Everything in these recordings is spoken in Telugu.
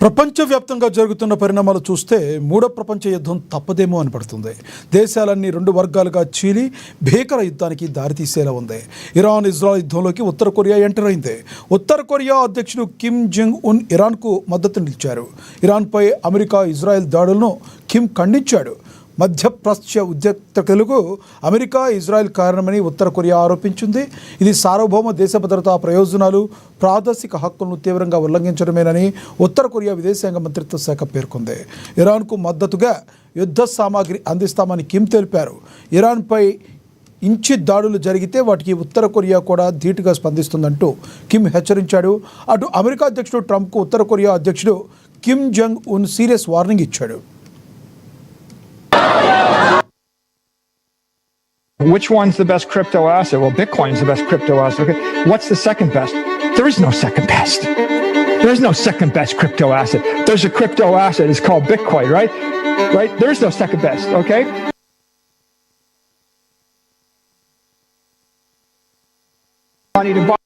ప్రపంచవ్యాప్తంగా జరుగుతున్న పరిణామాలు చూస్తే మూడో ప్రపంచ యుద్ధం తప్పదేమో అనిపడుతుంది. దేశాలన్నీ రెండు వర్గాలుగా చీలి భీకర యుద్ధానికి దారితీసేలా ఉంది. ఇరాన్ ఇజ్రాయెల్ యుద్ధంలోకి ఉత్తర కొరియా ఎంటర్ అయింది. ఉత్తర కొరియా అధ్యక్షుడు కిమ్ జంగ్ ఉన్ ఇరాన్కు మద్దతు నిలిచారు. ఇరాన్పై అమెరికా ఇజ్రాయెల్ దాడులను కిమ్ ఖండించాడు. మధ్యప్రాచ్య ఉద్రిక్తతలకు అమెరికా ఇజ్రాయెల్ కారణమని ఉత్తర కొరియా ఆరోపించింది. ఇది సార్వభౌమ దేశ భద్రతా ప్రయోజనాలు, ప్రాదేశిక హక్కులను తీవ్రంగా ఉల్లంఘించడమేనని ఉత్తర కొరియా విదేశాంగ మంత్రిత్వ శాఖ పేర్కొంది. ఇరాన్కు మద్దతుగా యుద్ధ సామాగ్రి అందిస్తామని కిమ్ తెలిపారు. ఇరాన్పై ఇంచి దాడులు జరిగితే వాటికి ఉత్తర కొరియా కూడా ధీటుగా స్పందిస్తుందంటూ కిమ్ హెచ్చరించాడు. అటు అమెరికా అధ్యక్షుడు ట్రంప్కు ఉత్తర కొరియా అధ్యక్షుడు కిమ్ జంగ్ ఉన్ సీరియస్ వార్నింగ్ ఇచ్చాడు. Which one's the best crypto asset? Well, Bitcoin's the best crypto asset. Okay. What's the second best? There is no second best. There's no second best crypto asset. There's a crypto asset. It's called Bitcoin, right? Right? There's no second best, okay? Money to buy.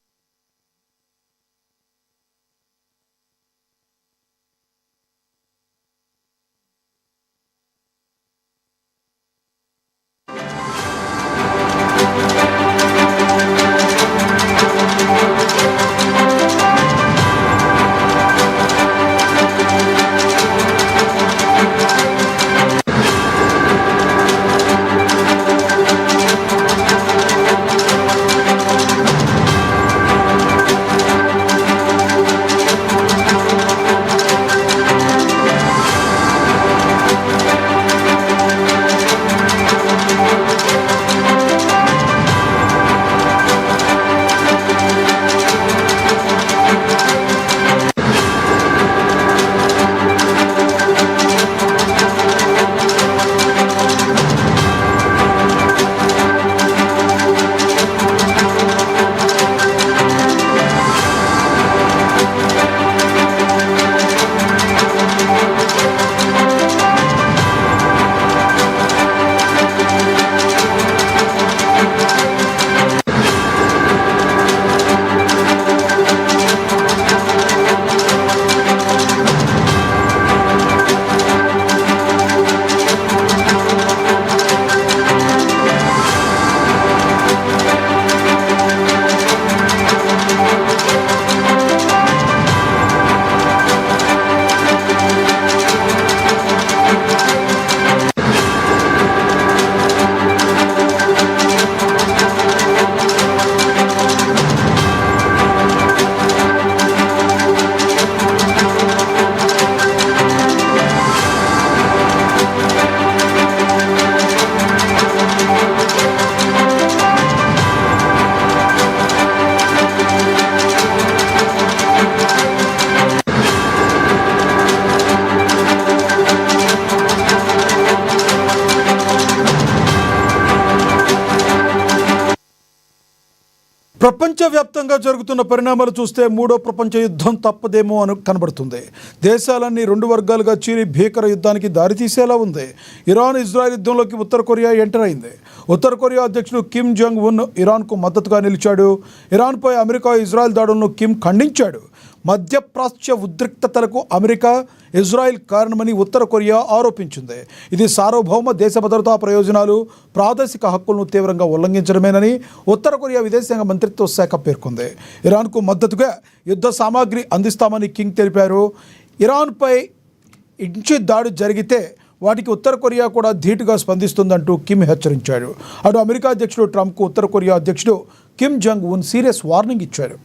ప్రపంచవ్యాప్తంగా జరుగుతున్న పరిణామాలు చూస్తే మూడో ప్రపంచ యుద్ధం తప్పదేమో అని కనబడుతుంది. దేశాలన్నీ రెండు వర్గాలుగా చీలి భీకర యుద్ధానికి దారితీసేలా ఉంది. ఇరాన్ ఇజ్రాయెల్ యుద్ధంలోకి ఉత్తర కొరియా ఎంటర్ అయింది. ఉత్తర కొరియా అధ్యక్షుడు కిమ్ జంగ్ ఉన్ ఇరాన్కు మద్దతుగా నిలిచాడు. ఇరాన్పై అమెరికా ఇజ్రాయెల్ దాడులను కిమ్ ఖండించాడు. మధ్యప్రాచ్య ఉద్రిక్తతలకు అమెరికా ఇజ్రాయెల్ కారణమని ఉత్తర కొరియా ఆరోపించింది. ఇది సార్వభౌమ దేశ భద్రతా ప్రయోజనాలు, ప్రాదేశిక హక్కులను తీవ్రంగా ఉల్లంఘించడమేనని ఉత్తర కొరియా విదేశాంగ మంత్రిత్వ శాఖ పేర్కొంది. ఇరాన్కు మద్దతుగా యుద్ధ సామాగ్రి అందిస్తామని కిమ్ తెలిపారు. ఇరాన్పై ఇంచి దాడి జరిగితే వాటికి ఉత్తర కొరియా కూడా ధీటుగా స్పందిస్తుందంటూ కిమ్ హెచ్చరించాడు. అటు అమెరికా అధ్యక్షుడు ట్రంప్కు ఉత్తర కొరియా అధ్యక్షుడు కిమ్ జంగ్ ఉన్ సీరియస్ వార్నింగ్ ఇచ్చారు.